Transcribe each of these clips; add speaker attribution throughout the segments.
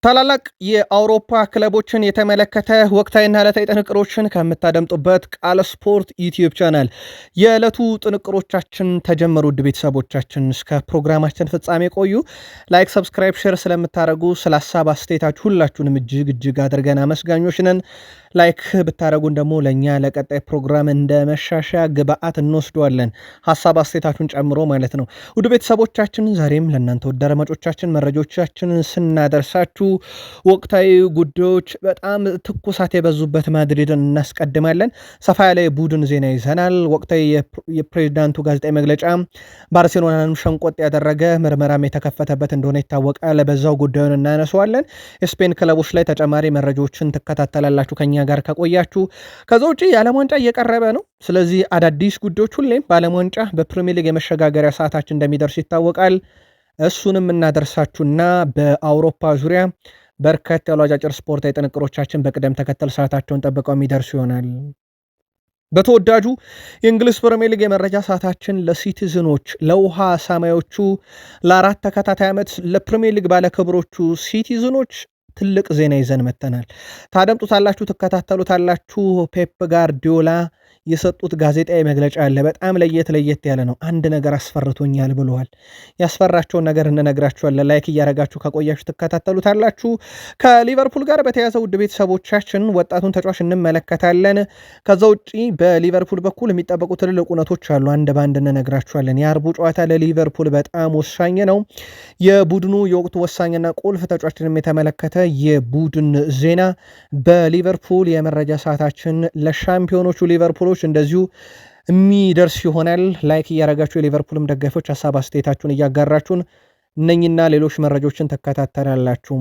Speaker 1: ታላላቅ የአውሮፓ ክለቦችን የተመለከተ ወቅታዊና ዕለታዊ ጥንቅሮችን ከምታደምጡበት ቃል ስፖርት ዩቲዩብ ቻናል የዕለቱ ጥንቅሮቻችን ተጀመሩ። ውድ ቤተሰቦቻችን እስከ ፕሮግራማችን ፍጻሜ ቆዩ። ላይክ፣ ሰብስክራይብ፣ ሼር ስለምታደርጉ ስለ ሀሳብ አስተያየታችሁ ሁላችሁንም እጅግ አድርገን አመስጋኞች ነን። ላይክ ብታደረጉን ደግሞ ለእኛ ለቀጣይ ፕሮግራም እንደ መሻሻያ ግብአት እንወስደዋለን፣ ሀሳብ አስተያየታችሁን ጨምሮ ማለት ነው። ውድ ቤተሰቦቻችን ዛሬም ለእናንተ ውድ አድማጮቻችን መረጃዎቻችንን ስናደርሳችሁ ወቅታዊ ጉዳዮች፣ በጣም ትኩሳት የበዙበት ማድሪድን እናስቀድማለን። ሰፋ ያለ የቡድን ዜና ይዘናል። ወቅታዊ የፕሬዚዳንቱ ጋዜጣዊ መግለጫ ባርሴሎናንም ሸንቆጥ ያደረገ ምርመራም የተከፈተበት እንደሆነ ይታወቃል። በዛው ጉዳዩን እናነሰዋለን። የስፔን ክለቦች ላይ ተጨማሪ መረጃዎችን ትከታተላላችሁ ከኛ ጋር ከቆያችሁ። ከዛ ውጭ የዓለም ዋንጫ እየቀረበ ነው። ስለዚህ አዳዲስ ጉዳዮች ሁሌም በዓለም ዋንጫ በፕሪሚየር ሊግ የመሸጋገሪያ ሰዓታችን እንደሚደርስ ይታወቃል። እሱንም እናደርሳችሁና በአውሮፓ ዙሪያ በርከት ያሉ አጫጭር ስፖርታዊ ጥንቅሮቻችን በቅደም ተከተል ሰዓታቸውን ጠብቀው የሚደርሱ ይሆናል። በተወዳጁ የእንግሊዝ ፕሪሚየር ሊግ የመረጃ ሰዓታችን ለሲቲዝኖች ለውሃ ሰማዮቹ ለአራት ተከታታይ ዓመት ለፕሪሚየር ሊግ ባለክብሮቹ ሲቲዝኖች ትልቅ ዜና ይዘን መተናል። ታደምጡታላችሁ፣ ትከታተሉታላችሁ። ፔፕ ጋርዲዮላ የሰጡት ጋዜጣዊ መግለጫ አለ። በጣም ለየት ያለ ነው። አንድ ነገር አስፈርቶኛል ብለዋል። ያስፈራቸውን ነገር እንነግራችኋለን። ላይክ እያረጋችሁ ከቆያችሁ ትከታተሉታላችሁ። ከሊቨርፑል ጋር በተያያዘ ውድ ቤተሰቦቻችን ወጣቱን ተጫዋች እንመለከታለን። ከዛ ውጪ በሊቨርፑል በኩል የሚጠበቁ ትልልቅ እውነቶች አሉ። አንድ ባንድ እንነግራችኋለን። የአርቡ ጨዋታ ለሊቨርፑል በጣም ወሳኝ ነው። የቡድኑ የወቅቱ ወሳኝና ቁልፍ ተጫዋችንም የተመለከተ የቡድን ዜና በሊቨርፑል የመረጃ ሰዓታችን ለሻምፒዮኖቹ ሊቨርፑሎች እንደዚሁ የሚደርስ ይሆናል። ላይክ እያረጋችሁ የሊቨርፑልም ደጋፊዎች ሀሳብ አስተያየታችሁን እያጋራችሁን እነኝና ሌሎች መረጃዎችን ተከታተላላችሁ።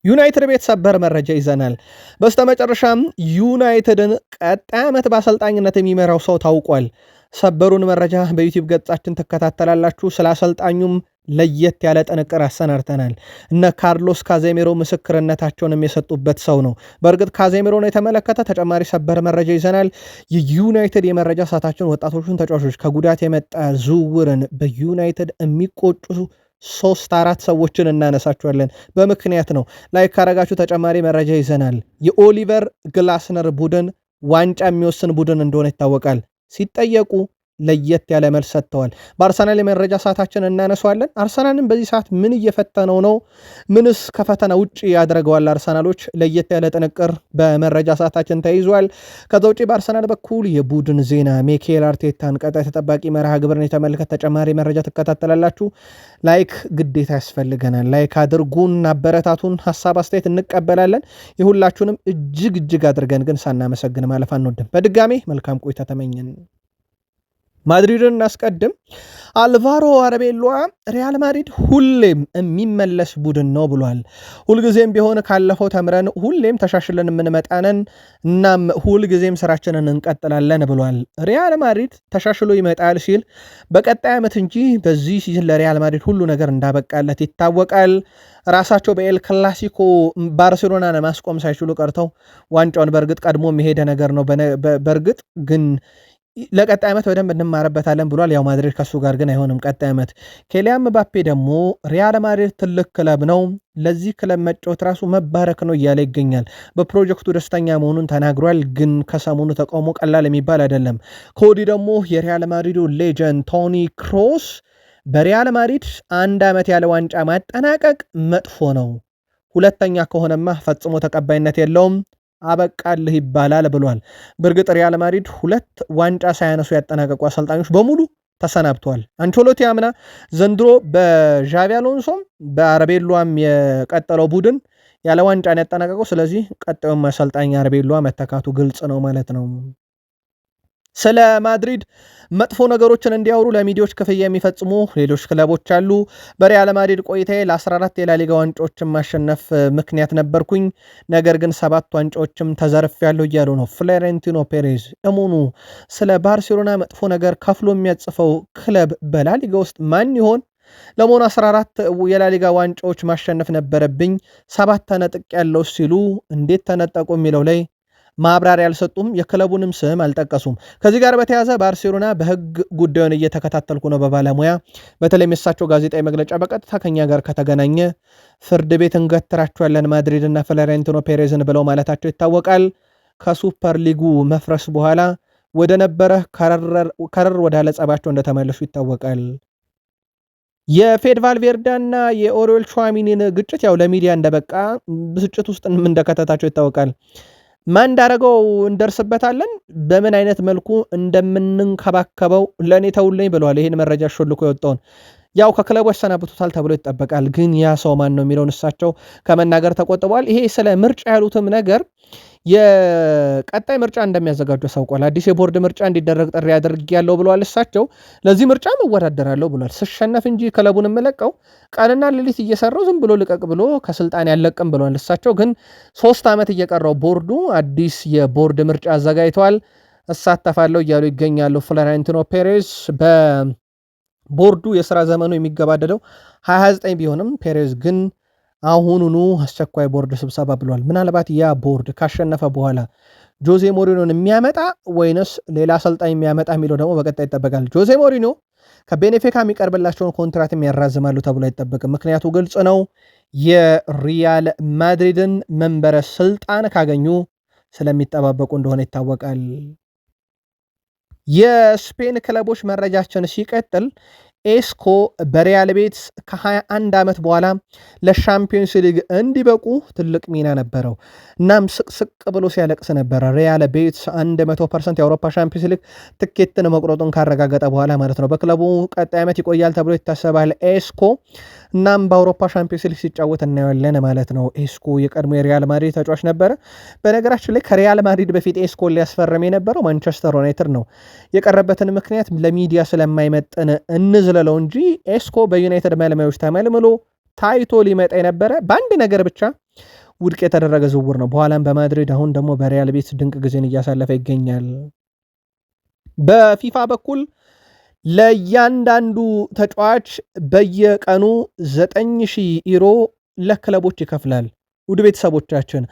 Speaker 1: ዩናይትድ ቤት ሰበር መረጃ ይዘናል። በስተመጨረሻም ዩናይትድን ቀጣይ ዓመት በአሰልጣኝነት የሚመራው ሰው ታውቋል። ሰበሩን መረጃ በዩቲዩብ ገጻችን ትከታተላላችሁ። ስለ አሰልጣኙም ለየት ያለ ጥንቅር አሰናድተናል። እነ ካርሎስ ካዜሜሮ ምስክርነታቸውንም የሰጡበት ሰው ነው። በእርግጥ ካዜሜሮን የተመለከተ ተጨማሪ ሰበር መረጃ ይዘናል። የዩናይትድ የመረጃ ሰዓታችን ወጣቶቹን ተጫዋቾች ከጉዳት የመጣ ዝውውርን በዩናይትድ የሚቆጩ 3-4 ሰዎችን እናነሳቸዋለን። በምክንያት ነው። ላይክ ካረጋችሁ ተጨማሪ መረጃ ይዘናል። የኦሊቨር ግላስነር ቡድን ዋንጫ የሚወስን ቡድን እንደሆነ ይታወቃል። ሲጠየቁ ለየት ያለ መልስ ሰጥተዋል። በአርሰናል የመረጃ ሰዓታችን እናነሷለን። አርሰናልን በዚህ ሰዓት ምን እየፈተነው ነው? ምንስ ከፈተና ውጭ ያደረገዋል? አርሰናሎች ለየት ያለ ጥንቅር በመረጃ ሰዓታችን ተይዟል። ከዛ ውጭ በአርሰናል በኩል የቡድን ዜና ሚኬል አርቴታን ቀጣይ ተጠባቂ መርሃ ግብርን የተመለከተ ተጨማሪ መረጃ ትከታተላላችሁ። ላይክ ግዴታ ያስፈልገናል። ላይክ አድርጉን፣ አበረታቱን። ሀሳብ አስተያየት እንቀበላለን። የሁላችሁንም እጅግ አድርገን ግን ሳናመሰግን ማለፍ አንወድም። በድጋሜ መልካም ቆይታ ተመኘን። ማድሪድን እናስቀድም። አልቫሮ አረቤሎዋ ሪያል ማድሪድ ሁሌም የሚመለስ ቡድን ነው ብሏል። ሁልጊዜም ቢሆን ካለፈው ተምረን ሁሌም ተሻሽለን የምንመጣነን፣ እናም ሁልጊዜም ስራችንን እንቀጥላለን ብሏል። ሪያል ማድሪድ ተሻሽሎ ይመጣል ሲል በቀጣይ ዓመት እንጂ በዚህ ሲዝን ለሪያል ማድሪድ ሁሉ ነገር እንዳበቃለት ይታወቃል። ራሳቸው በኤል ክላሲኮ ባርሴሎናን ማስቆም ሳይችሉ ቀርተው ዋንጫውን በእርግጥ ቀድሞ የሄደ ነገር ነው። በእርግጥ ግን ለቀጣይ ዓመት በደንብ እንማረበታለን ብሏል። ያው ማድሪድ ከሱ ጋር ግን አይሆንም ቀጣይ ዓመት። ኬሊያን ምባፔ ደግሞ ሪያል ማድሪድ ትልቅ ክለብ ነው፣ ለዚህ ክለብ መጫወት ራሱ መባረክ ነው እያለ ይገኛል። በፕሮጀክቱ ደስተኛ መሆኑን ተናግሯል። ግን ከሰሞኑ ተቃውሞ ቀላል የሚባል አይደለም። ከወዲህ ደግሞ የሪያል ማድሪዱ ሌጀንድ ቶኒ ክሮስ በሪያል ማድሪድ 1 ዓመት ያለ ዋንጫ ማጠናቀቅ መጥፎ ነው፣ ሁለተኛ ከሆነማ ፈጽሞ ተቀባይነት የለውም፣ አበቃልህ ይባላል ብሏል። በእርግጥ ሪያል ማድሪድ 2 ዋንጫ ሳያነሱ ያጠናቀቁ አሰልጣኞች በሙሉ ተሰናብተዋል። አንቸሎቲ አምና፣ ዘንድሮ በዣቪ አሎንሶም በአረቤሏም የቀጠለው ቡድን ያለ ዋንጫን ያጠናቀቀው። ስለዚህ ቀጣዩም አሰልጣኝ አረቤሏ መተካቱ ግልጽ ነው ማለት ነው። ስለ ማድሪድ መጥፎ ነገሮችን እንዲያወሩ ለሚዲያዎች ክፍያ የሚፈጽሙ ሌሎች ክለቦች አሉ። በሪያል ማድሪድ ቆይታዬ ለ14 የላሊጋ ዋንጫዎችን ማሸነፍ ምክንያት ነበርኩኝ፣ ነገር ግን 7 ዋንጫዎችም ተዘርፌያለሁ እያሉ ነው ፍሎሬንቲኖ ፔሬዝ። እሙኑ ስለ ባርሴሎና መጥፎ ነገር ከፍሎ የሚያጽፈው ክለብ በላሊጋ ውስጥ ማን ይሆን? ለመሆኑ 14 የላሊጋ ዋንጫዎች ማሸነፍ ነበረብኝ፣ 7 ተነጥቅ ያለው ሲሉ እንዴት ተነጠቁ የሚለው ላይ ማብራሪያ አልሰጡም። የክለቡንም ስም አልጠቀሱም። ከዚህ ጋር በተያያዘ ባርሴሎና በህግ ጉዳዩን እየተከታተልኩ ነው በባለሙያ በተለይ የሳቸው ጋዜጣዊ መግለጫ በቀጥታ ከኛ ጋር ከተገናኘ ፍርድ ቤት እንገትራቸዋለን ማድሪድ እና ፍሎሬንቲኖ ፔሬዝን ብለው ማለታቸው ይታወቃል። ከሱፐር ሊጉ መፍረስ በኋላ ወደ ነበረ ከረር ወዳለ ጸባቸው እንደተመለሱ ይታወቃል። የፌድ ቫልቬርዳና የኦሪዮል ቹዋሚኒን ግጭት ያው ለሚዲያ እንደበቃ ብስጭት ውስጥ እንደከተታቸው ይታወቃል። ማን እንዳረገው እንደርስበታለን፣ በምን አይነት መልኩ እንደምንንከባከበው ለእኔ ተውልኝ ብለዋል። ይህን መረጃ ሾልኮ የወጣውን ያው ከክለቡ ያሰናብቱታል ተብሎ ይጠበቃል። ግን ያ ሰው ማን ነው የሚለውን እሳቸው ከመናገር ተቆጥበዋል። ይሄ ስለ ምርጫ ያሉትም ነገር የቀጣይ ምርጫ እንደሚያዘጋጁ አሳውቋል። አዲስ የቦርድ ምርጫ እንዲደረግ ጥሪ ያደርጋለሁ ብለዋል። እሳቸው ለዚህ ምርጫ እወዳደራለሁ ብለዋል። ስሸነፍ እንጂ ክለቡን የምለቀው ቀንና ሌሊት እየሰራው ዝም ብሎ ልቀቅ ብሎ ከስልጣን ያለቅም ብለዋል። እሳቸው ግን 3 ዓመት እየቀረው ቦርዱ አዲስ የቦርድ ምርጫ አዘጋጅተዋል። እሳተፋለሁ እያሉ ይገኛሉ። ፍሎሬንቲኖ ፔሬዝ በቦርዱ የስራ ዘመኑ የሚገባደደው 29 ቢሆንም ፔሬዝ ግን አሁኑኑ አስቸኳይ ቦርድ ስብሰባ ብሏል። ምናልባት ያ ቦርድ ካሸነፈ በኋላ ጆዜ ሞሪኖን የሚያመጣ ወይንስ ሌላ አሰልጣኝ የሚያመጣ የሚለው ደግሞ በቀጣይ ይጠበቃል። ጆዜ ሞሪኖ ከቤኔፊካ የሚቀርብላቸውን ኮንትራት ያራዝማሉ ተብሎ አይጠበቅም። ምክንያቱ ግልጽ ነው። የሪያል ማድሪድን መንበረ ስልጣን ካገኙ ስለሚጠባበቁ እንደሆነ ይታወቃል። የስፔን ክለቦች መረጃችን ሲቀጥል ኤስኮ በሪያል ቤት ከ21 ዓመት በኋላ ለሻምፒዮንስ ሊግ እንዲበቁ ትልቅ ሚና ነበረው። እናም ስቅስቅ ብሎ ሲያለቅስ ነበረ። ሪያል ቤት 100% የአውሮፓ ሻምፒዮንስ ሊግ ትኬትን መቁረጡን ካረጋገጠ በኋላ ማለት ነው። በክለቡ ቀጣይ ዓመት ይቆያል ተብሎ ይታሰባል ኤስኮ። እናም በአውሮፓ ሻምፒዮንስ ሊግ ሲጫወት እናየዋለን ማለት ነው። ኤስኮ የቀድሞ የሪያል ማድሪድ ተጫዋች ነበረ። በነገራችን ላይ ከሪያል ማድሪድ በፊት ኤስኮን ሊያስፈርም የነበረው ማንቸስተር ዩናይትድ ነው። የቀረበትን ምክንያት ለሚዲያ ስለማይመጥን እንዝለለው እንጂ ኤስኮ በዩናይትድ መልማዮች ተመልምሎ ታይቶ ሊመጣ የነበረ በአንድ ነገር ብቻ ውድቅ የተደረገ ዝውውር ነው። በኋላም በማድሪድ አሁን ደግሞ በሪያል ቤት ድንቅ ጊዜን እያሳለፈ ይገኛል። በፊፋ በኩል ለእያንዳንዱ ተጫዋች በየቀኑ 9,000 ዩሮ ለክለቦች ይከፍላል። ውድ ቤተሰቦቻችን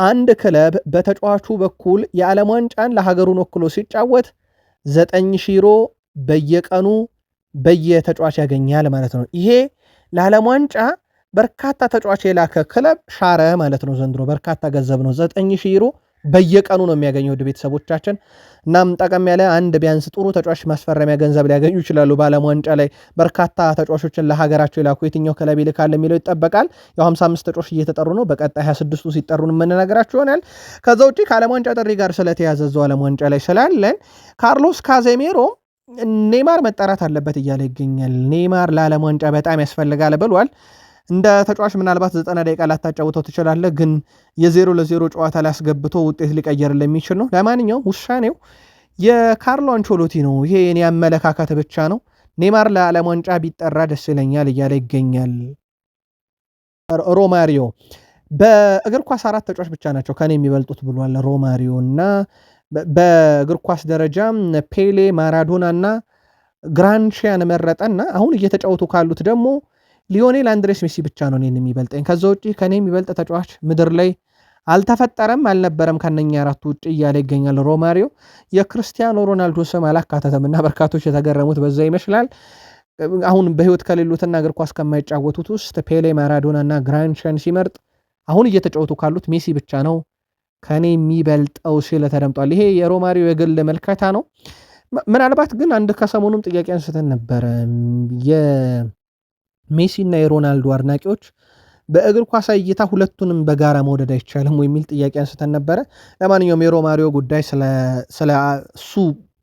Speaker 1: አንድ ክለብ በተጫዋቹ በኩል የዓለም ዋንጫን ለሀገሩን ወክሎ ሲጫወት 9,000 ዩሮ በየቀኑ በየተጫዋች ያገኛል ማለት ነው። ይሄ ለዓለም ዋንጫ በርካታ ተጫዋች የላከ ክለብ ሻረ ማለት ነው። ዘንድሮ በርካታ ገንዘብ ነው። 9,000 ዩሮ በየቀኑ ነው የሚያገኘው ውድ ቤተሰቦቻችን። እናም ጠቀም ያለ አንድ ቢያንስ ጥሩ ተጫዋች ማስፈረሚያ ገንዘብ ሊያገኙ ይችላሉ። በዓለም ዋንጫ ላይ በርካታ ተጫዋቾችን ለሀገራቸው የላኩ የትኛው ክለብ ይልካል የሚለው ይጠበቃል። ያው 55 ተጫዋች እየተጠሩ ነው። በቀጣይ 26ቱ ሲጠሩን የምንነግራችሁ ይሆናል። ከዛ ውጭ ከዓለም ዋንጫ ጥሪ ጋር ስለተያዘ እዛው ዓለም ዋንጫ ላይ ስላለን ካርሎስ ካዜሜሮ ኔይማር መጠራት አለበት እያለ ይገኛል። ኔይማር ለዓለም ዋንጫ በጣም ያስፈልጋል ብሏል። እንደ ተጫዋች ምናልባት 90 ደቂቃ ላታጫውተው ትችላለህ፣ ግን የ0-0 ጨዋታ ላይ አስገብቶ ውጤት ሊቀየር ለሚችል ነው። ለማንኛውም ውሳኔው የካርሎ አንቾሎቲ ነው። ይሄ የኔ አመለካከት ብቻ ነው። ኔይማር ለዓለም ዋንጫ ቢጠራ ደስ ይለኛል እያለ ይገኛል። ሮማሪዮ በእግር ኳስ 4 ተጫዋች ብቻ ናቸው ከኔ የሚበልጡት ብሏል ሮማሪዮ። እና በእግር ኳስ ደረጃ ፔሌ፣ ማራዶና እና ግራንቺያን መረጠና አሁን እየተጫወቱ ካሉት ደግሞ ሊዮኔል አንድሬስ ሜሲ ብቻ ነው እኔን የሚበልጠኝ። ከዛ ውጪ ከኔ የሚበልጥ ተጫዋች ምድር ላይ አልተፈጠረም አልነበረም ከነኛ 4 ውጪ እያለ ይገኛል ሮማሪዮ። የክርስቲያኖ ሮናልዶ ስም አላካተተም እና በርካቶች የተገረሙት በዛ ይመስላል። አሁን በህይወት ከሌሉትና እግር ኳስ ከማይጫወቱት ውስጥ ፔሌ፣ ማራዶና እና ግራንቸን ሲመርጥ አሁን እየተጫወቱ ካሉት ሜሲ ብቻ ነው ከኔ የሚበልጠው ሲል ተደምጧል። ይሄ የሮማሪዮ የግል መልከታ ነው። ምናልባት ግን አንድ ከሰሞኑም ጥያቄ አንስተን ነበረ ሜሲ እና የሮናልዶ አድናቂዎች በእግር ኳስ እይታ ሁለቱንም በጋራ መውደድ አይቻልም የሚል ጥያቄ አንስተን ነበረ። ለማንኛውም የሮማሪዮ ጉዳይ ስለ እሱ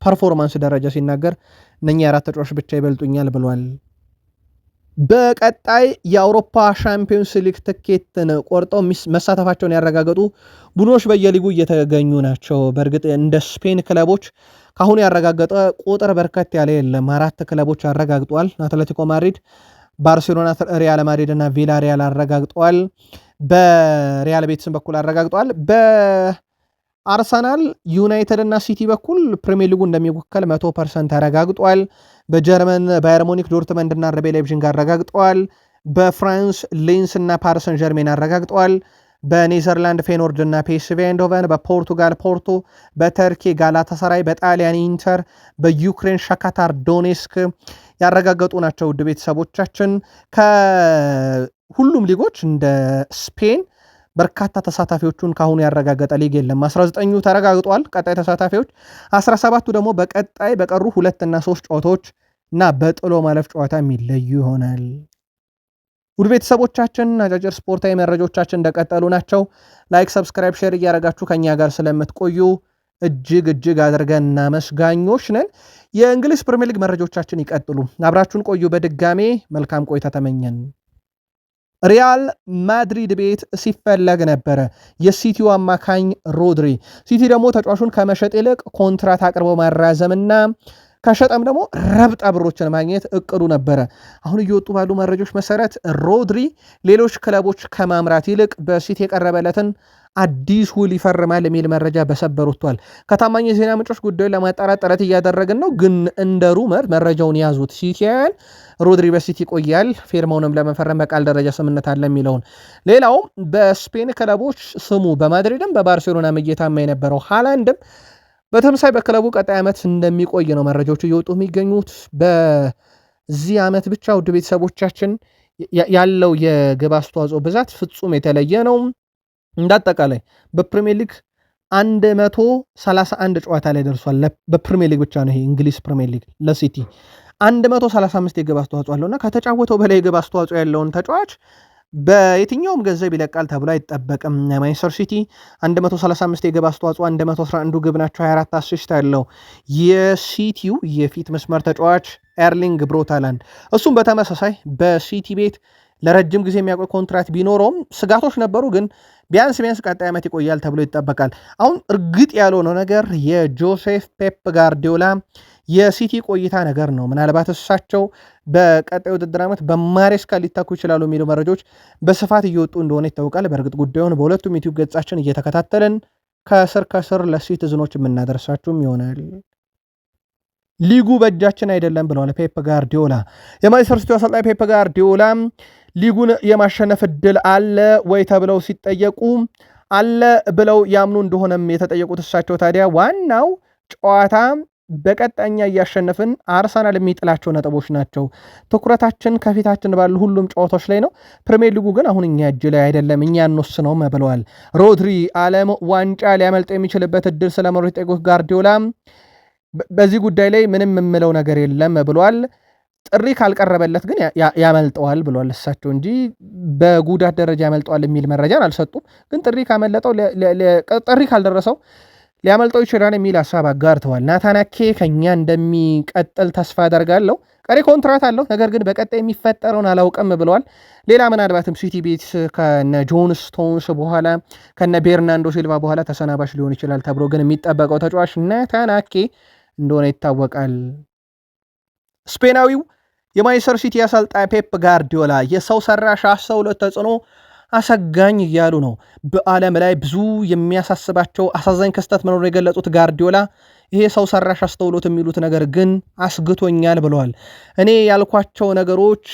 Speaker 1: ፐርፎርማንስ ደረጃ ሲናገር እነኛ 4 ተጫዋች ብቻ ይበልጡኛል ብሏል። በቀጣይ የአውሮፓ ሻምፒዮንስ ሊግ ትኬትን ቆርጠው መሳተፋቸውን ያረጋገጡ ቡድኖች በየሊጉ እየተገኙ ናቸው። በእርግጥ እንደ ስፔን ክለቦች ካሁኑ ያረጋገጠ ቁጥር በርከት ያለ የለም። 4 ክለቦች አረጋግጧል። አትሌቲኮ ማድሪድ፣ ባርሴሎና፣ ሪያል ማድሪድ እና ቪላሪያል አረጋግጠዋል። በሪያል ቤትስም በኩል አረጋግጠዋል። በአርሰናል፣ ዩናይትድ እና ሲቲ በኩል ፕሪሚየር ሊጉ እንደሚወከል 100% አረጋግጧል። በጀርመን ባየር ሙኒክ፣ ዶርትመንድ እና አርቤ ላይፕዚግ አረጋግጠዋል። በፍራንስ ሌንስ እና ፓሪስ ሰን ዠርሜን አረጋግጠዋል። በኔዘርላንድ ፌኖርድ እና ፒኤስቪ አይንድሆቨን፣ በፖርቱጋል ፖርቶ፣ በተርኪ ጋላታሳራይ፣ በጣሊያን ኢንተር፣ በዩክሬን ሻካታር ዶኔስክ ያረጋገጡ ናቸው። ውድ ቤተሰቦቻችን ከሁሉም ሊጎች እንደ ስፔን በርካታ ተሳታፊዎቹን ካሁኑ ያረጋገጠ ሊግ የለም። 19ኙ ተረጋግጧል ቀጣይ ተሳታፊዎች፣ 17ቱ ደግሞ በቀጣይ በቀሩ 2 እና 3 ጨዋታዎች እና በጥሎ ማለፍ ጨዋታ የሚለዩ ይሆናል። ውድ ቤተሰቦቻችን አጫጭር ስፖርታዊ መረጃዎቻችን እንደቀጠሉ ናቸው። ላይክ፣ ሰብስክራይብ፣ ሼር እያደረጋችሁ ከኛ ጋር ስለምትቆዩ እጅግ አድርገን እናመስጋኞች ነን። የእንግሊዝ ፕሪሚየር ሊግ መረጃዎቻችን ይቀጥሉ። አብራችሁን ቆዩ። በድጋሜ መልካም ቆይታ ተመኘን። ሪያል ማድሪድ ቤት ሲፈለግ ነበረ የሲቲው አማካኝ ሮድሪ። ሲቲ ደግሞ ተጫዋቹን ከመሸጥ ይልቅ ኮንትራት አቅርቦ ማራዘምና ከሸጠም ደግሞ ረብጣ ብሮችን ማግኘት እቅዱ ነበረ። አሁን እየወጡ ባሉ መረጃዎች መሰረት ሮድሪ ሌሎች ክለቦች ከማምራት ይልቅ በሲቲ የቀረበለትን አዲስ ውል ይፈርማል የሚል መረጃ በሰበር ወጥቷል። ከታማኝ የዜና ምንጮች ጉዳዩን ለማጣራት ጥረት እያደረግን ነው፣ ግን እንደ ሩመር መረጃውን ያዙት ሲቲያን ሮድሪ በሲቲ ይቆያል፣ ፌርማውንም ለመፈረም በቃል ደረጃ ስምምነት አለ የሚለውን። ሌላው በስፔን ክለቦች ስሙ በማድሪድም በባርሴሎናም እየታማ የነበረው ሃላንድም በተመሳይ በክለቡ ቀጣይ ዓመት እንደሚቆይ ነው መረጃዎቹ እየወጡ የሚገኙት። በዚህ ዓመት ብቻ ውድ ቤተሰቦቻችን ያለው የግብ አስተዋጽኦ ብዛት ፍጹም የተለየ ነው። እንዳጠቃላይ በፕሪሚየር ሊግ 131 ጨዋታ ላይ ደርሷል። በፕሪሚየር ሊግ ብቻ ነው ይሄ እንግሊዝ ፕሪሚየር ሊግ ለሲቲ 135 የግብ አስተዋጽኦ አለውና ከተጫወተው በላይ የግብ አስተዋጽኦ ያለውን ተጫዋች በየትኛውም ገንዘብ ይለቃል ተብሎ አይጠበቅም። ማንቸስተር ሲቲ 135 የግብ አስተዋጽኦ 111 ግብ ናቸው፣ 24 አሲስት ያለው የሲቲው የፊት መስመር ተጫዋች ኤርሊንግ ብሮት ሃላንድ እሱም በተመሳሳይ በሲቲ ቤት ለረጅም ጊዜ የሚያቆይ ኮንትራት ቢኖረውም ስጋቶች ነበሩ፣ ግን ቢያንስ ቀጣይ ዓመት ይቆያል ተብሎ ይጠበቃል። አሁን እርግጥ ያልሆነው ነገር የጆሴፍ ፔፕ ጋርዲዮላ የሲቲ ቆይታ ነገር ነው። ምናልባት እሳቸው በቀጣይ ውድድር ዓመት በማሬስካ ሊታኩ ይችላሉ የሚሉ መረጃዎች በስፋት እየወጡ እንደሆነ ይታወቃል። በእርግጥ ጉዳዩን በሁለቱም ዩቲዩብ ገጻችን እየተከታተልን ከስር ለሲቲዝኖች የምናደርሳችሁም ይሆናል። ሊጉ በእጃችን አይደለም ብለዋል ፔፕ ጋርዲዮላ። የማንቸስተር ሲቲ አሰልጣኝ ፔፕ ጋርዲዮላ ሊጉን የማሸነፍ እድል አለ ወይ ተብለው ሲጠየቁ አለ ብለው ያምኑ እንደሆነም የተጠየቁት እሳቸው ታዲያ ዋናው ጨዋታ በቀጣኛ እያሸነፍን አርሰናል የሚጥላቸው ነጥቦች ናቸው። ትኩረታችን ከፊታችን ባሉ ሁሉም ጨዋታዎች ላይ ነው። ፕሪሚየር ሊጉ ግን አሁን እኛ እጅ ላይ አይደለም፣ እኛ እንወስነውም ብለዋል። ሮድሪ ዓለም ዋንጫ ሊያመልጥ የሚችልበት እድል ስለመኖሩ የጠየቁት ጋርዲዮላ በዚህ ጉዳይ ላይ ምንም የምለው ነገር የለም ብለዋል። ጥሪ ካልቀረበለት ግን ያመልጠዋል ብለዋል እሳቸው እንጂ በጉዳት ደረጃ ያመልጠዋል የሚል መረጃን አልሰጡም። ግን ጥሪ ካመለጠው ጥሪ ካልደረሰው ሊያመልጠው ይችላል የሚል ሀሳብ አጋርተዋል። ናታን አኬ ከኛ እንደሚቀጥል ተስፋ አደርጋለሁ። ቀሪ ኮንትራት አለው፣ ነገር ግን በቀጣይ የሚፈጠረውን አላውቅም ብለዋል። ሌላ ምናልባትም ሲቲ ቤት ከነ ጆን ስቶንስ በኋላ ከነ ቤርናንዶ ሲልቫ በኋላ ተሰናባሽ ሊሆን ይችላል ተብሎ ግን የሚጠበቀው ተጫዋች ናታን አኬ እንደሆነ ይታወቃል። ስፔናዊው የማንቸስተር ሲቲ አሰልጣኝ ፔፕ ጋርዲዮላ የሰው ሰራሽ አስተውሎት ተጽዕኖ አሰጋኝ እያሉ ነው። በዓለም ላይ ብዙ የሚያሳስባቸው አሳዛኝ ክስተት መኖሩን የገለጹት ጋርዲዮላ ይሄ ሰው ሰራሽ አስተውሎት የሚሉት ነገር ግን አስግቶኛል ብለዋል። እኔ ያልኳቸው ነገሮች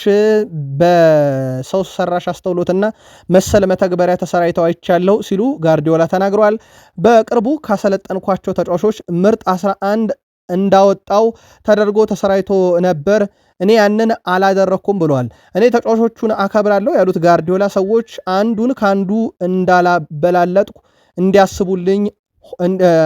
Speaker 1: በሰው ሰራሽ አስተውሎትና መሰል መተግበሪያ ተሰራይተው አይቻለሁ ሲሉ ጋርዲዮላ ተናግረዋል። በቅርቡ ካሰለጠንኳቸው ተጫዋቾች ምርጥ 11 እንዳወጣው ተደርጎ ተሰራይቶ ነበር። እኔ ያንን አላደረኩም ብለዋል። እኔ ተጫዋቾቹን አከብራለሁ ያሉት ጋርዲዮላ ሰዎች አንዱን ከአንዱ እንዳላበላለጥኩ እንዲያስቡልኝ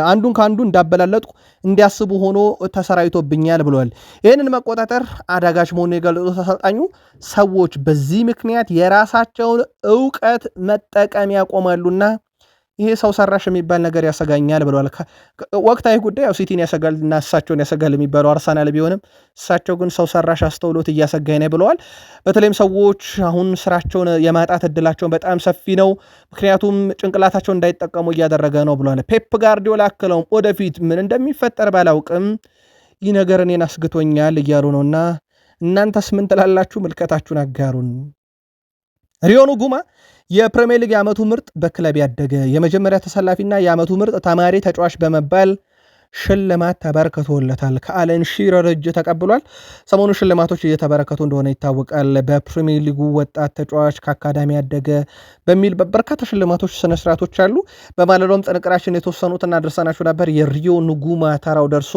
Speaker 1: አንዱን ከአንዱ እንዳበላለጥኩ እንዲያስቡ ሆኖ ተሰራይቶብኛል ብለዋል። ይህንን መቆጣጠር አዳጋች መሆኑን የገለጹት አሰልጣኙ ሰዎች በዚህ ምክንያት የራሳቸውን እውቀት መጠቀም ያቆማሉና ይሄ ሰው ሰራሽ የሚባል ነገር ያሰጋኛል ብለዋል። ወቅታዊ ጉዳይ ያው ሲቲን ያሰጋል እና እሳቸውን ያሰጋል የሚባለው አርሰናል ቢሆንም እሳቸው ግን ሰው ሰራሽ አስተውሎት እያሰጋኝ ነው ብለዋል። በተለይም ሰዎች አሁን ስራቸውን የማጣት እድላቸውን በጣም ሰፊ ነው፣ ምክንያቱም ጭንቅላታቸውን እንዳይጠቀሙ እያደረገ ነው ብለዋል። ፔፕ ጋርዲዮላ አክለውም ወደፊት ምን እንደሚፈጠር ባላውቅም ይህ ነገር እኔን አስግቶኛል እያሉ ነውና እናንተስ ምን ትላላችሁ? ምልከታችሁን አጋሩን። ሪዮኑ ጉማ የፕሪሚየር ሊግ የዓመቱ ምርጥ በክለብ ያደገ የመጀመሪያ ተሰላፊና የዓመቱ ምርጥ ተማሪ ተጫዋች በመባል ሽልማት ተበርክቶለታል። ከአለን ሺረር እጅ ተቀብሏል። ሰሞኑ ሽልማቶች እየተበረከቱ እንደሆነ ይታወቃል። በፕሪሚየር ሊጉ ወጣት ተጫዋች ከአካዳሚ ያደገ በሚል በርካታ ሽልማቶች ስነስርዓቶች አሉ። በማለዳውም ጥንቅራችን የተወሰኑት እናደርሰናችሁ ነበር። የሪዮ ንጉማ ተራው ደርሶ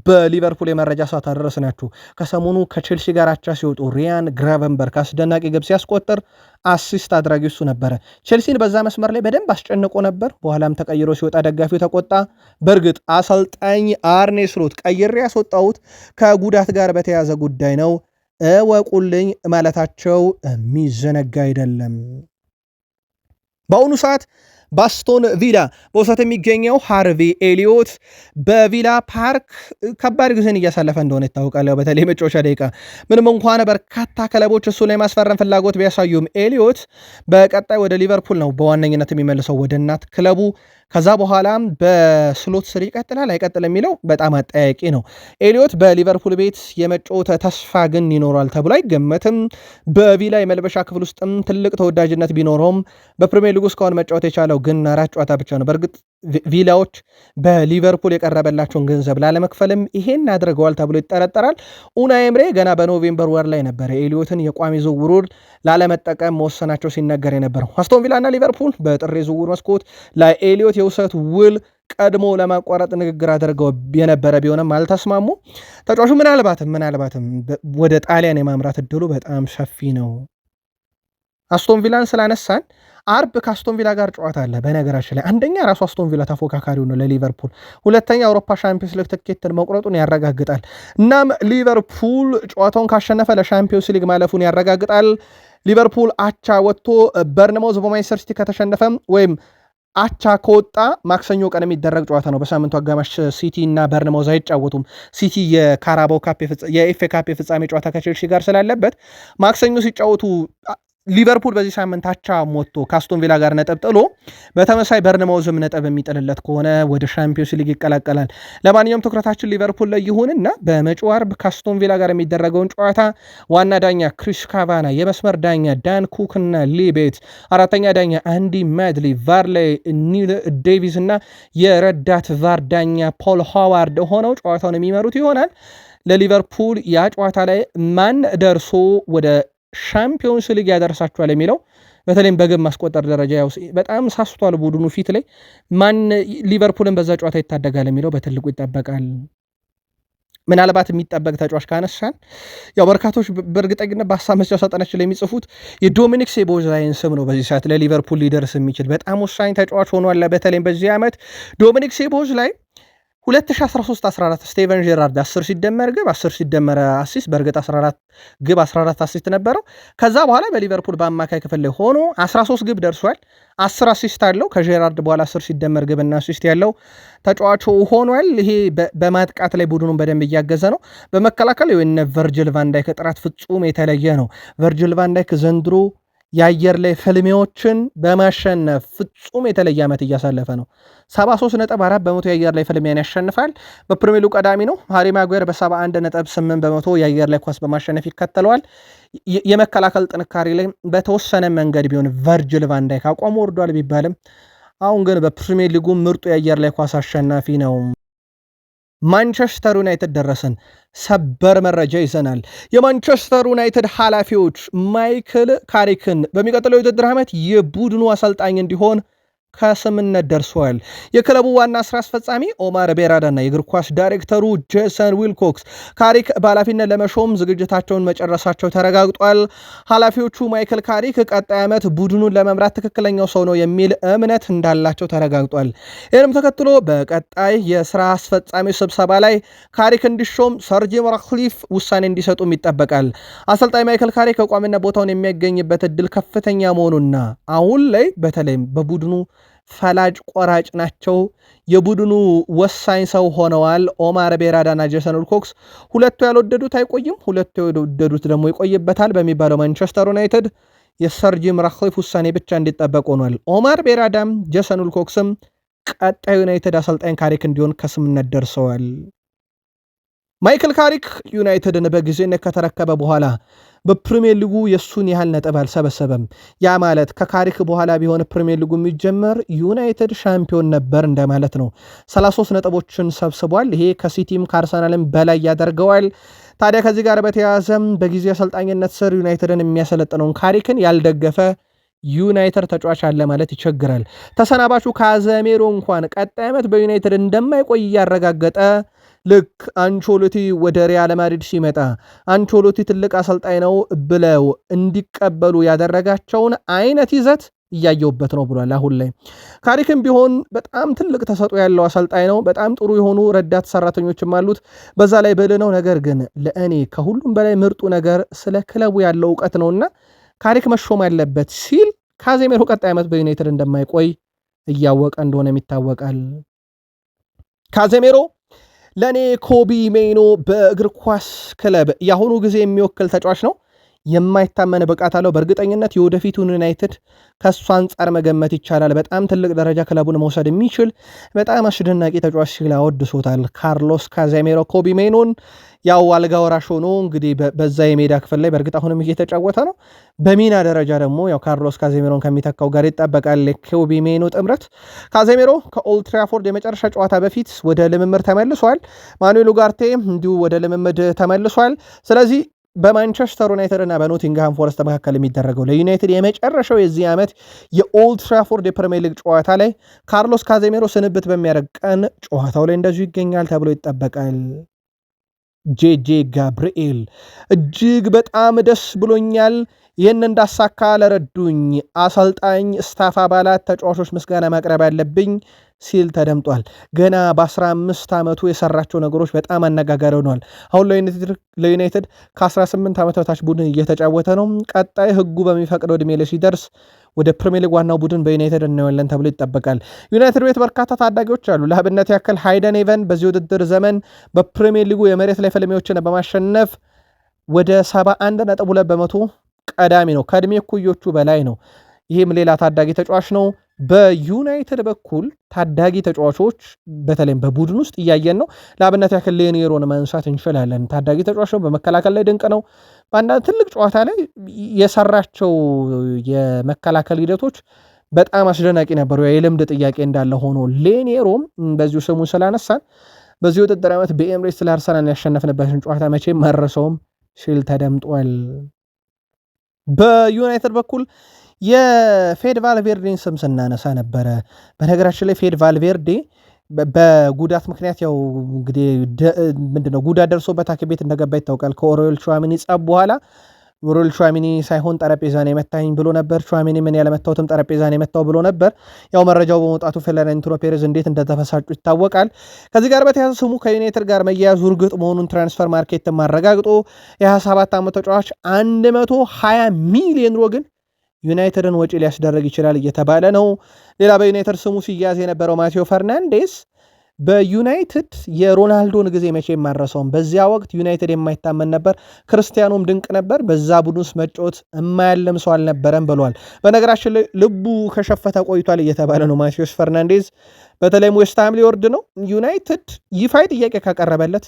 Speaker 1: በሊቨርፑል የመረጃ ሰዓት አደረስናችሁ። ከሰሞኑ ከቼልሲ ጋር አቻ ሲወጡ ሪያን ግራቨንበርክ አስደናቂ ግብ ሲያስቆጥር አሲስት አድራጊ እሱ ነበረ። ቼልሲን በዛ መስመር ላይ በደንብ አስጨንቆ ነበር። በኋላም ተቀይሮ ሲወጣ ደጋፊው ተቆጣ። በእርግጥ አሰልጣኝ አርኔ ስሎት ቀይሬ ያስወጣሁት ከጉዳት ጋር በተያዘ ጉዳይ ነው እወቁልኝ ማለታቸው የሚዘነጋ አይደለም። በአሁኑ ሰዓት በአስቶን ቪላ በውሰት የሚገኘው ሃርቪ ኤሊዮት በቪላ ፓርክ ከባድ ጊዜን እያሳለፈ እንደሆነ ይታወቃል። በተለይ መጫወቻ ደቂቃ ምንም እንኳን በርካታ ክለቦች እሱ ላይ ማስፈረም ፍላጎት ቢያሳዩም ኤሊዮት በቀጣይ ወደ ሊቨርፑል ነው በዋነኝነት የሚመልሰው ወደ እናት ክለቡ። ከዛ በኋላም በስሎት ስር ይቀጥላል አይቀጥል የሚለው በጣም አጠያቂ ነው። ኤሊዮት በሊቨርፑል ቤት የመጫወት ተስፋ ግን ይኖራል ተብሎ አይገመትም። በቪላ የመልበሻ ክፍል ውስጥም ትልቅ ተወዳጅነት ቢኖረውም በፕሪሚየር ሊግ እስካሁን መጫወት የቻለው ግን 4 ጨዋታ ብቻ ነው። በእርግጥ ቪላዎች በሊቨርፑል የቀረበላቸውን ገንዘብ ላለመክፈልም ይሄን አድርገዋል ተብሎ ይጠረጠራል። ኡናይ ኤምሬ ገና በኖቬምበር ወር ላይ ነበረ ኤሊዮትን የቋሚ ዝውውር ላለመጠቀም መወሰናቸው ሲነገር የነበረው። አስቶን ቪላ እና ሊቨርፑል በጥር ዝውውር መስኮት ለኤሊዮት የውሰት ውል ቀድሞ ለማቋረጥ ንግግር አድርገው የነበረ ቢሆንም አልተስማሙ። ተጫዋቹ ምናልባትም ወደ ጣሊያን የማምራት እድሉ በጣም ሰፊ ነው። አስቶን ቪላን ስላነሳን አርብ ከአስቶን ቪላ ጋር ጨዋታ አለ። በነገራችን ላይ አንደኛ ራሱ አስቶን ቪላ ተፎካካሪው ነው ለሊቨርፑል፣ ሁለተኛ አውሮፓ ሻምፒዮንስ ሊግ ትኬትን መቁረጡን ያረጋግጣል። እናም ሊቨርፑል ጨዋታውን ካሸነፈ ለሻምፒዮንስ ሊግ ማለፉን ያረጋግጣል። ሊቨርፑል አቻ ወጥቶ በርንማውዝ በማንቸስተር ሲቲ ከተሸነፈም ወይም አቻ ከወጣ ማክሰኞ ቀን የሚደረግ ጨዋታ ነው። በሳምንቱ አጋማሽ ሲቲ እና በርንማውዝ አይጫወቱም። ሲቲ የካራባው ካፕ የኤፍኤ ካፕ የፍጻሜ ጨዋታ ከቼልሲ ጋር ስላለበት ማክሰኞ ሲጫወቱ ሊቨርፑል በዚህ ሳምንት አቻ ሞቶ ከአስቶን ቪላ ጋር ነጥብ ጥሎ በተመሳይ በርንማውዝም ነጥብ የሚጥልለት ከሆነ ወደ ሻምፒዮንስ ሊግ ይቀላቀላል። ለማንኛውም ትኩረታችን ሊቨርፑል ላይ ይሁንና በመጪው አርብ ከአስቶን ቪላ ጋር የሚደረገውን ጨዋታ ዋና ዳኛ ክሪስ ካቫና፣ የመስመር ዳኛ ዳን ኩክ እና ሊቤት፣ አራተኛ ዳኛ አንዲ ማድሊ፣ ቫርሌይ ኒል ዴቪስ እና የረዳት ቫር ዳኛ ፖል ሃዋርድ ሆነው ጨዋታውን የሚመሩት ይሆናል። ለሊቨርፑል ያ ጨዋታ ላይ ማን ደርሶ ወደ ሻምፒዮንስ ሊግ ያደርሳቸዋል የሚለው በተለይም በግብ ማስቆጠር ደረጃ ያው በጣም ሳስቷል ቡድኑ ፊት ላይ ማን ሊቨርፑልን በዛ ጨዋታ ይታደጋል የሚለው በትልቁ ይጠበቃል። ምናልባት የሚጠበቅ ተጫዋች ካነሳን ያው በርካቶች በእርግጠኝነት በሀሳብ መስጫ ሳጥናችን ላይ የሚጽፉት የዶሚኒክ ሶቦስላይን ስም ነው። በዚህ ሰዓት ለሊቨርፑል ሊደርስ የሚችል በጣም ወሳኝ ተጫዋች ሆኗል። በተለይም በዚህ ዓመት ዶሚኒክ ሶቦስላይ 2013-14 ስቴቨን ጄራርድ 10 ሲደመር ግብ 10 ሲደመር አሲስት በእርግጥ 14 ግብ 14 አሲስት ነበረው። ከዛ በኋላ በሊቨርፑል በአማካይ ክፍል ላይ ሆኖ 13 ግብ ደርሷል። 10 አሲስት አለው። ከጄራርድ በኋላ 10 ሲደመር ግብ እና አሲስት ያለው ተጫዋቹ ሆኗል። ይሄ በማጥቃት ላይ ቡድኑን በደንብ እያገዘ ነው። በመከላከል የነ ቨርጅል ቫንዳይክ ጥራት ፍጹም የተለየ ነው። ቨርጅል ቫንዳይክ ዘንድሮ የአየር ላይ ፍልሚያዎችን በማሸነፍ ፍጹም የተለየ ዓመት እያሳለፈ ነው። 73.4% የአየር ላይ ፍልሚያን ያሸንፋል። በፕሪሚየር ሊጉ ቀዳሚ ነው። ሃሪ ማጓየር በ71.8% የአየር ላይ ኳስ በማሸነፍ ይከተለዋል። የመከላከል ጥንካሬ ላይ በተወሰነ መንገድ ቢሆን ቨርጅል ቫንዳይክ አቋሙ ወርዷል ቢባልም አሁን ግን በፕሪሚየር ሊጉ ምርጡ የአየር ላይ ኳስ አሸናፊ ነው። ማንቸስተር ዩናይትድ ደረሰን። ሰበር መረጃ ይዘናል። የማንቸስተር ዩናይትድ ኃላፊዎች ማይክል ካሪክን በሚቀጥለው የውድድር ዓመት የቡድኑ አሰልጣኝ እንዲሆን ከስምነት ደርሰዋል። የክለቡ ዋና ስራ አስፈጻሚ ኦማር ቤራዳና የእግር ኳስ ዳይሬክተሩ ጄሰን ዊልኮክስ ካሪክ በኃላፊነት ለመሾም ዝግጅታቸውን መጨረሳቸው ተረጋግጧል። ኃላፊዎቹ ማይክል ካሪክ ቀጣይ ዓመት ቡድኑን ለመምራት ትክክለኛው ሰው ነው የሚል እምነት እንዳላቸው ተረጋግጧል። ይህንም ተከትሎ በቀጣይ የስራ አስፈጻሚ ስብሰባ ላይ ካሪክ እንዲሾም ሰር ጂም ራትክሊፍ ውሳኔ እንዲሰጡም ይጠበቃል። አሰልጣኝ ማይክል ካሪክ አቋሚነት ቦታውን የሚያገኝበት እድል ከፍተኛ መሆኑና አሁን ላይ በተለይም በቡድኑ ፈላጭ ቆራጭ ናቸው። የቡድኑ ወሳኝ ሰው ሆነዋል። ኦማር ቤራዳና ጄሰን ዊልኮክስ ሁለቱ ያልወደዱት አይቆይም፣ ሁለቱ የወደዱት ደግሞ ይቆይበታል በሚባለው ማንቸስተር ዩናይትድ የሰር ጂም ራትክሊፍ ውሳኔ ብቻ እንዲጠበቅ ሆኗል። ኦማር ቤራዳም ጄሰን ዊልኮክስም ቀጣዩ ዩናይትድ አሰልጣኝ ካሪክ እንዲሆን ከስምነት ደርሰዋል። ማይክል ካሪክ ዩናይትድን በጊዜነት ከተረከበ በኋላ በፕሪሚየር ሊጉ የሱን ያህል ነጥብ አልሰበሰበም። ያ ማለት ከካሪክ በኋላ ቢሆን ፕሪሚየር ሊጉ የሚጀመር ዩናይትድ ሻምፒዮን ነበር እንደማለት ነው። 33 ነጥቦችን ሰብስቧል። ይሄ ከሲቲም ከአርሰናልም በላይ ያደርገዋል። ታዲያ ከዚህ ጋር በተያያዘም በጊዜ አሰልጣኝነት ስር ዩናይትድን የሚያሰለጥነውን ካሪክን ያልደገፈ ዩናይትድ ተጫዋች አለ ማለት ይቸግራል። ተሰናባቹ ካዘሜሮ እንኳን ቀጣይ ዓመት በዩናይትድ እንደማይቆይ እያረጋገጠ ልክ አንቾሎቲ ወደ ሪያል ማድሪድ ሲመጣ አንቾሎቲ ትልቅ አሰልጣኝ ነው ብለው እንዲቀበሉ ያደረጋቸውን አይነት ይዘት እያየውበት ነው ብሏል። አሁን ላይ ካሪክም ቢሆን በጣም ትልቅ ተሰጥኦ ያለው አሰልጣኝ ነው። በጣም ጥሩ የሆኑ ረዳት ሰራተኞችም አሉት። በዛ ላይ ብልህ ነው። ነገር ግን ለእኔ ከሁሉም በላይ ምርጡ ነገር ስለ ክለቡ ያለው እውቀት ነውና ካሪክ መሾም ያለበት ሲል ካዜሜሮ ቀጣይ ዓመት በዩናይትድ እንደማይቆይ እያወቀ እንደሆነም ይታወቃል። ካዜሜሮ ለእኔ ኮቢ ሜይኖ በእግር ኳስ ክለብ የአሁኑ ጊዜ የሚወክል ተጫዋች ነው። የማይታመን ብቃት አለው። በእርግጠኝነት የወደፊቱን ዩናይትድ ከእሱ አንጻር መገመት ይቻላል። በጣም ትልቅ ደረጃ ክለቡን መውሰድ የሚችል በጣም አስደናቂ ተጫዋች ሲል አወድሶታል ካርሎስ ካዜሜሮ ኮቢ ሜይኖን። ያው አልጋ ወራሽ ሆኖ እንግዲህ በዛ የሜዳ ክፍል ላይ በእርግጥ አሁንም እየተጫወተ ነው። በሚና ደረጃ ደግሞ ያው ካርሎስ ካዜሜሮን ከሚተካው ጋር ይጠበቃል ኮቢ ሜይኖ ጥምረት። ካዜሜሮ ከኦልድ ትራፎርድ የመጨረሻ ጨዋታ በፊት ወደ ልምምድ ተመልሷል። ማኑኤል ኡጋርቴ እንዲሁ ወደ ልምምድ ተመልሷል። ስለዚህ በማንቸስተር ዩናይትድ እና በኖቲንግሃም ፎረስት መካከል የሚደረገው ለዩናይትድ የመጨረሻው የዚህ ዓመት የኦልድ ትራፎርድ የፕሪሚየር ሊግ ጨዋታ ላይ ካርሎስ ካዜሜሮ ስንብት በሚያደርግ ቀን ጨዋታው ላይ እንደዚሁ ይገኛል ተብሎ ይጠበቃል። ጄጄ ጋብርኤል እጅግ በጣም ደስ ብሎኛል። ይህን እንዳሳካ ለረዱኝ አሰልጣኝ፣ ስታፍ አባላት፣ ተጫዋቾች ምስጋና ማቅረብ ያለብኝ ሲል ተደምጧል። ገና በ15 ዓመቱ የሰራቸው ነገሮች በጣም አነጋጋሪ ሆነዋል። አሁን ለዩናይትድ ከ18 ዓመት በታች ቡድን እየተጫወተ ነው። ቀጣይ ህጉ በሚፈቅደው ዕድሜ ላይ ሲደርስ ወደ ፕሪሚየር ሊግ ዋናው ቡድን በዩናይትድ እናየዋለን ተብሎ ይጠበቃል። ዩናይትድ ቤት በርካታ ታዳጊዎች አሉ። ለአብነት ያክል ሃይደን ኤቨን በዚህ ውድድር ዘመን በፕሪሚየር ሊጉ የመሬት ላይ ፍልሚያዎችን በማሸነፍ ወደ 71.2 በመቶ ቀዳሚ ነው። ከዕድሜ እኩዮቹ በላይ ነው። ይህም ሌላ ታዳጊ ተጫዋች ነው። በዩናይትድ በኩል ታዳጊ ተጫዋቾች በተለይም በቡድን ውስጥ እያየን ነው። ለአብነት ያክል ሌኒየሮን ማንሳት እንችላለን። ታዳጊ ተጫዋች ነው። በመከላከል ላይ ድንቅ ነው። በአንዳንድ ትልቅ ጨዋታ ላይ የሰራቸው የመከላከል ሂደቶች በጣም አስደናቂ ነበሩ። የልምድ ጥያቄ እንዳለ ሆኖ ሌኒየሮም በዚሁ ስሙን ስላነሳን በዚህ ውድድር ዓመት በኤምሬትስ ለአርሰናል ያሸነፍንበትን ጨዋታ መቼም መረሰውም ሲል ተደምጧል። በዩናይትድ በኩል የፌድ ቫልቬርዴን ስም ስናነሳ ነበረ። በነገራችን ላይ ፌድ ቫልቬርዴ በጉዳት ምክንያት ያው እንግዲህ ምንድነው ጉዳት ደርሶበት ሐኪም ቤት እንደገባ ይታወቃል። ከኦሬል ቹዋሚኒ ጸብ በኋላ ኦሬል ቹዋሚኒ ሳይሆን ጠረጴዛን የመታኝ ብሎ ነበር። ቹዋሚኒ ምን ያለመታውትም ጠረጴዛን የመታው ብሎ ነበር። ያው መረጃው በመውጣቱ ፍሎሬንቲኖ ፔሬዝ እንዴት እንደተፈሳጩ ይታወቃል። ከዚህ ጋር በተያያዘ ስሙ ከዩናይትድ ጋር መያያዙ እርግጥ መሆኑን ትራንስፈር ማርኬት ማረጋግጦ የ27 ዓመት ተጫዋች 120 ሚሊዮን ዩሮ ግን ዩናይትድን ወጪ ሊያስደረግ ይችላል እየተባለ ነው። ሌላ በዩናይትድ ስሙ ሲያዝ የነበረው ማቴዎ ፈርናንዴስ በዩናይትድ የሮናልዶን ጊዜ መቼ የማረሰውም። በዚያ ወቅት ዩናይትድ የማይታመን ነበር፣ ክርስቲያኖም ድንቅ ነበር፣ በዛ ቡድን ውስጥ መጫወት የማያለም ሰው አልነበረም ብሏል። በነገራችን ላይ ልቡ ከሸፈተ ቆይቷል እየተባለ ነው። ማቴዎስ ፈርናንዴዝ በተለይም ዌስትሃም ሊወርድ ነው። ዩናይትድ ይፋይ ጥያቄ ካቀረበለት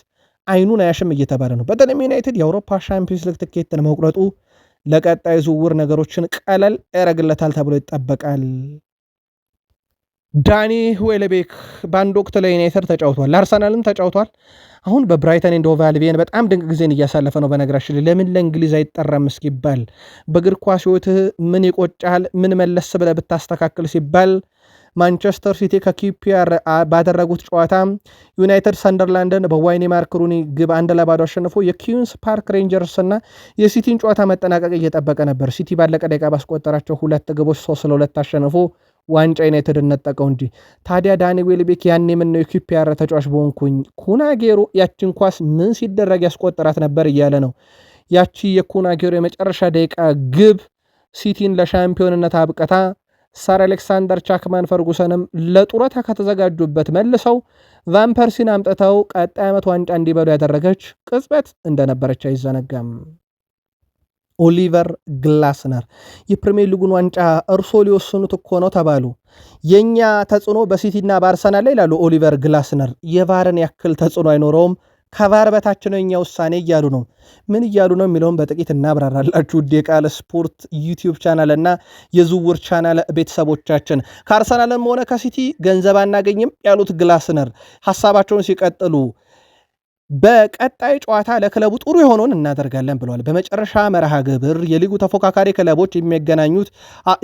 Speaker 1: አይኑን አያሽም እየተባለ ነው። በተለይም ዩናይትድ የአውሮፓ ሻምፒዮንስ ሊግ ትኬትን መቁረጡ ለቀጣይ ዝውውር ነገሮችን ቀለል ያደርግለታል ተብሎ ይጠበቃል። ዳኒ ዌልቤክ በአንድ ወቅት ለዩናይትድ ተጫውቷል፣ ለአርሰናልም ተጫውቷል። አሁን በብራይተን ኤንድ ሆቭ አልቢዮን በጣም ድንቅ ጊዜን እያሳለፈ ነው። በነገራችን ላይ ለምን ለእንግሊዝ አይጠራም እስኪባል በእግር ኳስ ሕይወትህ ምን ይቆጫል፣ ምን መለስ ብለህ ብታስተካክል ሲባል ማንቸስተር ሲቲ ከኪፒአር ባደረጉት ጨዋታ ዩናይትድ ሰንደርላንድን በዋይኒ ማርክ ሩኒ ግብ 1-0 አሸንፎ የኪዩንስ ፓርክ ሬንጀርስ እና የሲቲን ጨዋታ መጠናቀቅ እየጠበቀ ነበር። ሲቲ ባለቀ ደቂቃ ባስቆጠራቸው 2 ግቦች 3-2 አሸንፎ ዋንጫ ዩናይትድ ነጠቀው እንጂ። ታዲያ ዳኒ ዌልቤክ ያኔ ምነው የኪፒአር ተጫዋች በሆንኩኝ፣ ኩናጌሮ ያችን ኳስ ምን ሲደረግ ያስቆጠራት ነበር እያለ ነው። ያቺ የኩናጌሮ የመጨረሻ ደቂቃ ግብ ሲቲን ለሻምፒዮንነት አብቅታ ሰር አሌክሳንደር ቻክማን ፈርጉሰንም ለጡረታ ከተዘጋጁበት መልሰው ቫን ፐርሲን አምጥተው ቀጣይ ዓመት ዋንጫ እንዲበሉ ያደረገች ቅጽበት እንደነበረች አይዘነጋም። ኦሊቨር ግላስነር የፕሪሚየር ሊጉን ዋንጫ እርሶ ሊወስኑት እኮ ነው ተባሉ። የኛ ተጽዕኖ በሲቲና በአርሰናል ላይ ይላሉ ኦሊቨር ግላስነር። የቫርን ያክል ተጽዕኖ አይኖረውም፣ ከቫር በታች ነው የኛ ውሳኔ እያሉ ነው። ምን እያሉ ነው የሚለውን በጥቂት እናብራራላችሁ። ውድ የቃል ስፖርት ዩቲዩብ ቻናል እና የዝውውር ቻናል ቤተሰቦቻችን ከአርሰናልም ሆነ ከሲቲ ገንዘብ አናገኝም ያሉት ግላስነር ሀሳባቸውን ሲቀጥሉ በቀጣይ ጨዋታ ለክለቡ ጥሩ የሆነውን እናደርጋለን ብለዋል። በመጨረሻ መርሃ ግብር የሊጉ ተፎካካሪ ክለቦች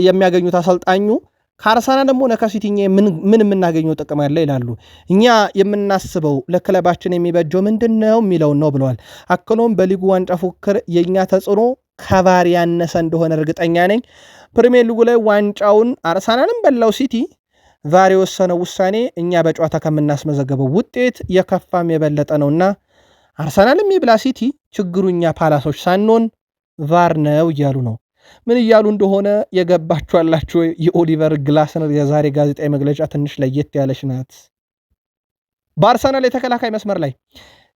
Speaker 1: የሚያገኙት አሰልጣኙ ከአርሰናልም ሆነ ከሲቲኛ ምን የምናገኘው ጥቅም አለ ይላሉ። እኛ የምናስበው ለክለባችን የሚበጀው ምንድን ነው የሚለውን ነው ብለዋል። አክሎም በሊጉ ዋንጫ ፉክክር የእኛ ተጽዕኖ ከቫር ያነሰ እንደሆነ እርግጠኛ ነኝ። ፕሪሚየር ሊጉ ላይ ዋንጫውን አርሰናልም በላው ሲቲ ቫር የወሰነው ውሳኔ እኛ በጨዋታ ከምናስመዘገበው ውጤት የከፋም የበለጠ ነውና አርሰናልም ይብላ ሲቲ ችግሩ እኛ ፓላሶች ሳንሆን ቫር ነው እያሉ ነው። ምን እያሉ እንደሆነ የገባችኋላችሁ? የኦሊቨር ግላስነር የዛሬ ጋዜጣዊ መግለጫ ትንሽ ለየት ያለች ናት። በአርሰናል የተከላካይ መስመር ላይ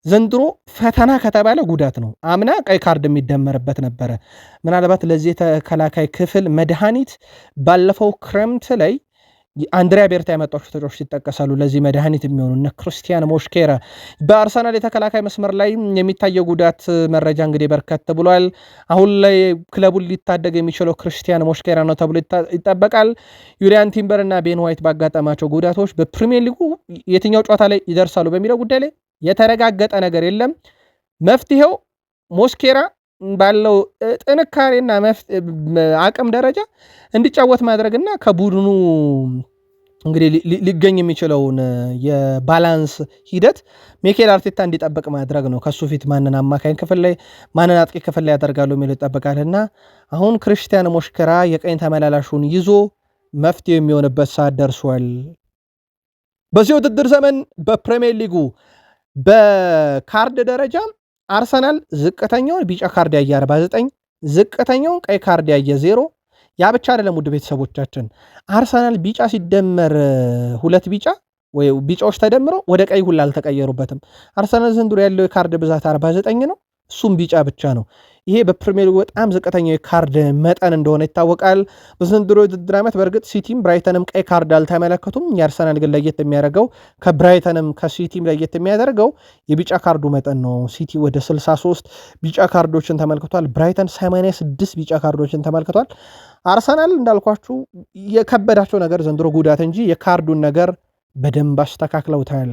Speaker 1: ዘንድሮ ፈተና ከተባለ ጉዳት ነው። አምና ቀይ ካርድ የሚደመርበት ነበረ። ምናልባት ለዚህ የተከላካይ ክፍል መድኃኒት ባለፈው ክረምት ላይ አንድሪያ ቤርታ ያመጣቸው ተጫዋቾች ይጠቀሳሉ። ለዚህ መድኃኒት የሚሆኑ እነ ክርስቲያን ሞሽኬራ። በአርሰናል የተከላካይ መስመር ላይ የሚታየው ጉዳት መረጃ እንግዲህ በርከት ብሏል። አሁን ላይ ክለቡን ሊታደግ የሚችለው ክርስቲያን ሞሽኬራ ነው ተብሎ ይጠበቃል። ዩሪያን ቲምበር እና ቤን ዋይት ባጋጠማቸው ጉዳቶች በፕሪሚየር ሊጉ የትኛው ጨዋታ ላይ ይደርሳሉ በሚለው ጉዳይ ላይ የተረጋገጠ ነገር የለም። መፍትሄው ሞስኬራ ባለው ጥንካሬና አቅም ደረጃ እንዲጫወት ማድረግና ከቡድኑ እንግዲህ ሊገኝ የሚችለውን የባላንስ ሂደት ሚኬል አርቴታ እንዲጠብቅ ማድረግ ነው። ከሱ ፊት ማንን አማካኝ ክፍል ላይ ማንን አጥቂ ክፍል ላይ ያደርጋሉ የሚለው ይጠበቃልና አሁን ክርስቲያን ሞሽኬራ የቀኝ ተመላላሹን ይዞ መፍትሄ የሚሆንበት ሰዓት ደርሷል። በዚህ ውድድር ዘመን በፕሪሚየር ሊጉ በካርድ ደረጃ አርሰናል ዝቅተኛውን ቢጫ ካርድ ያየ 49፣ ዝቅተኛውን ቀይ ካርድ ያየ 0። ያ ብቻ አይደለም ውድ ቤተሰቦቻችን፣ አርሰናል ቢጫ ሲደመር 2 ቢጫ ወይ ቢጫዎች ተደምረው ወደ ቀይ ሁላ አልተቀየሩበትም። አርሰናል ዘንድሮ ያለው የካርድ ብዛት 49 ነው፣ እሱም ቢጫ ብቻ ነው። ይሄ በፕሪሚየር ሊግ በጣም ዝቅተኛው የካርድ መጠን እንደሆነ ይታወቃል። በዘንድሮ የውድድር ዓመት በእርግጥ ሲቲም ብራይተንም ቀይ ካርድ አልተመለከቱም። የአርሰናል ግን ለየት የሚያደርገው ከብራይተንም ከሲቲም ለየት የሚያደርገው የቢጫ ካርዱ መጠን ነው። ሲቲ ወደ 63 ቢጫ ካርዶችን ተመልክቷል። ብራይተን 86 ቢጫ ካርዶችን ተመልክቷል። አርሰናል እንዳልኳችሁ የከበዳቸው ነገር ዘንድሮ ጉዳት እንጂ የካርዱን ነገር በደንብ አስተካክለውታል።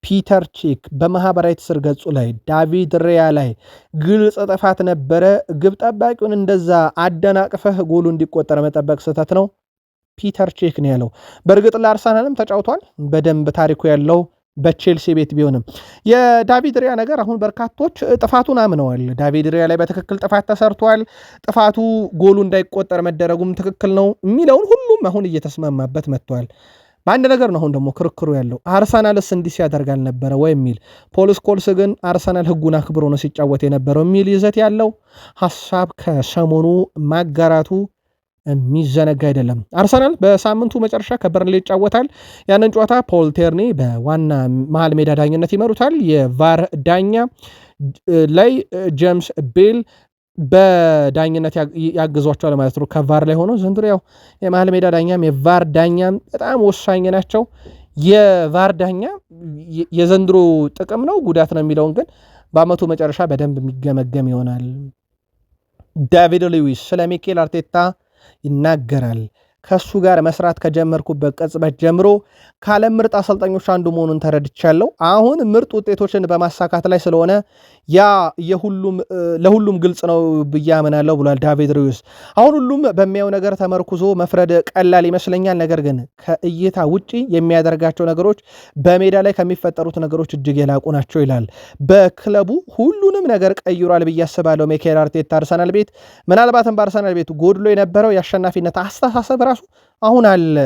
Speaker 1: ፒተር ቼክ በማህበራዊ ትስስር ገጹ ላይ ዳቪድ ሪያ ላይ ግልጽ ጥፋት ነበረ፣ ግብ ጠባቂውን እንደዛ አደናቅፈህ ጎሉ እንዲቆጠር መጠበቅ ስህተት ነው ፒተር ቼክ ነው ያለው። በእርግጥ ለአርሰናልም ተጫውቷል። በደንብ ታሪኩ ያለው በቼልሲ ቤት ቢሆንም የዳቪድ ሪያ ነገር አሁን በርካቶች ጥፋቱን አምነዋል። ዳቪድ ሪያ ላይ በትክክል ጥፋት ተሰርቷል፣ ጥፋቱ ጎሉ እንዳይቆጠር መደረጉም ትክክል ነው የሚለውን ሁሉም አሁን እየተስማማበት መጥቷል። በአንድ ነገር ነው አሁን ደግሞ ክርክሩ ያለው አርሰናልስ እንዲህ ሲያደርግ አልነበረ ወይ የሚል። ፖል ስኮልስ ግን አርሰናል ሕጉን አክብሮ ነው ሲጫወት የነበረው የሚል ይዘት ያለው ሐሳብ ከሰሞኑ ማጋራቱ የሚዘነጋ አይደለም። አርሰናል በሳምንቱ መጨረሻ ከበርንሌ ይጫወታል። ያንን ጨዋታ ፖል ቴርኒ በዋና መሃል ሜዳ ዳኝነት ይመሩታል። የቫር ዳኛ ላይ ጄምስ ቤል በዳኝነት ያግዟቸዋል ማለት ነው። ከቫር ላይ ሆኖ ዘንድሮ ያው የመሃል ሜዳ ዳኛም የቫር ዳኛም በጣም ወሳኝ ናቸው። የቫር ዳኛ የዘንድሮ ጥቅም ነው ጉዳት ነው የሚለውን ግን በአመቱ መጨረሻ በደንብ የሚገመገም ይሆናል። ዳቪድ ሉዊስ ስለ ሚኬል አርቴታ ይናገራል። ከሱ ጋር መስራት ከጀመርኩበት ቅጽበት ጀምሮ ከዓለም ምርጥ አሰልጣኞች አንዱ መሆኑን ተረድቻለሁ። አሁን ምርጥ ውጤቶችን በማሳካት ላይ ስለሆነ ያ ለሁሉም ግልጽ ነው ብዬ አምናለሁ ብሏል ዳቪድ ሉዊስ። አሁን ሁሉም በሚያየው ነገር ተመርኩዞ መፍረድ ቀላል ይመስለኛል፣ ነገር ግን ከእይታ ውጪ የሚያደርጋቸው ነገሮች በሜዳ ላይ ከሚፈጠሩት ነገሮች እጅግ የላቁ ናቸው ይላል። በክለቡ ሁሉንም ነገር ቀይሯል ብዬ አስባለሁ ሚኬል አርቴታ አርሰናል ቤት። ምናልባትም በአርሰናል ቤት ጎድሎ የነበረው የአሸናፊነት አስተሳሰብ ራሱ አሁን አለ።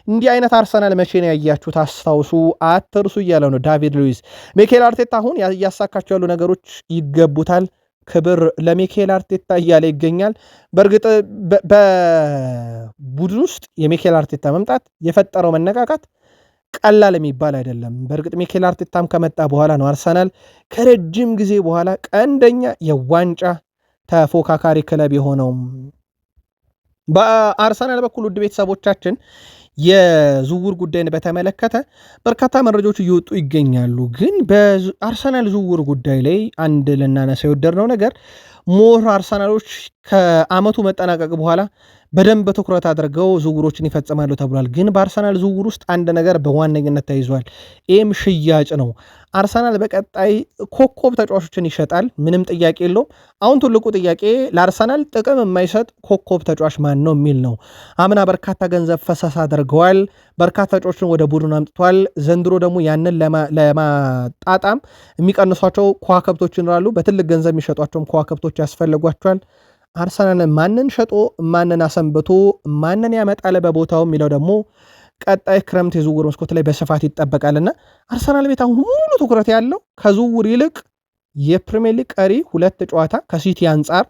Speaker 1: እንዲህ አይነት አርሰናል መቼ ነው ያያችሁት? አስታውሱ፣ አትርሱ እያለ ነው ዳቪድ ሉዊስ። ሚኬል አርቴታ አሁን እያሳካቸው ያሉ ነገሮች ይገቡታል። ክብር ለሚኬል አርቴታ እያለ ይገኛል። በእርግጥ በቡድን ውስጥ የሚኬል አርቴታ መምጣት የፈጠረው መነቃቃት ቀላል የሚባል አይደለም። በእርግጥ ሚኬል አርቴታም ከመጣ በኋላ ነው አርሰናል ከረጅም ጊዜ በኋላ ቀንደኛ የዋንጫ ተፎካካሪ ክለብ የሆነው። በአርሰናል በኩል ውድ ቤተሰቦቻችን የዝውውር ጉዳይን በተመለከተ በርካታ መረጃዎች እየወጡ ይገኛሉ። ግን በአርሰናል ዝውውር ጉዳይ ላይ አንድ ልናነሳ የወደድነው ነገር ሞር አርሰናሎች ከዓመቱ መጠናቀቅ በኋላ በደንብ ትኩረት አድርገው ዝውውሮችን ይፈጽማሉ ተብሏል። ግን በአርሰናል ዝውውር ውስጥ አንድ ነገር በዋነኝነት ተይዟል። ይህም ሽያጭ ነው። አርሰናል በቀጣይ ኮከብ ተጫዋቾችን ይሸጣል፣ ምንም ጥያቄ የለውም። አሁን ትልቁ ጥያቄ ለአርሰናል ጥቅም የማይሰጥ ኮከብ ተጫዋች ማን ነው የሚል ነው። አምና በርካታ ገንዘብ ፈሰስ አድርገዋል፣ በርካታ ተጫዋቾችን ወደ ቡድን አምጥቷል። ዘንድሮ ደግሞ ያንን ለማጣጣም የሚቀንሷቸው ከዋክብቶች ይኖራሉ። በትልቅ ገንዘብ የሚሸጧቸውም ከዋክብቶች ያስፈልጓቸዋል። አርሰናል ማንን ሸጦ ማንን አሰንብቶ ማንን ያመጣል በቦታው የሚለው ደግሞ ቀጣይ ክረምት የዝውውር መስኮት ላይ በስፋት ይጠበቃልና አርሰናል ቤት አሁን ሙሉ ትኩረት ያለው ከዝውውር ይልቅ የፕሪሚየር ሊግ ቀሪ 2 ጨዋታ ከሲቲ አንጻር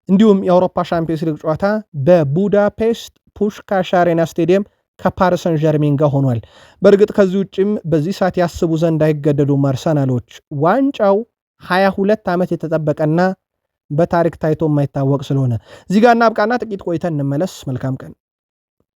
Speaker 1: እንዲሁም የአውሮፓ ሻምፒዮንስ ሊግ ጨዋታ በቡዳፔስት ፑሽካሽ አሬና ስቴዲየም ከፓሪስ ሰን ዠርሜን ጋር ሆኗል። በእርግጥ ከዚህ ውጭም በዚህ ሰዓት ያስቡ ዘንድ አይገደዱም አርሰናሎች። ዋንጫው 22 ዓመት የተጠበቀና በታሪክ ታይቶ የማይታወቅ ስለሆነ እዚህ ጋር እናብቃና ጥቂት ቆይተን እንመለስ። መልካም ቀን።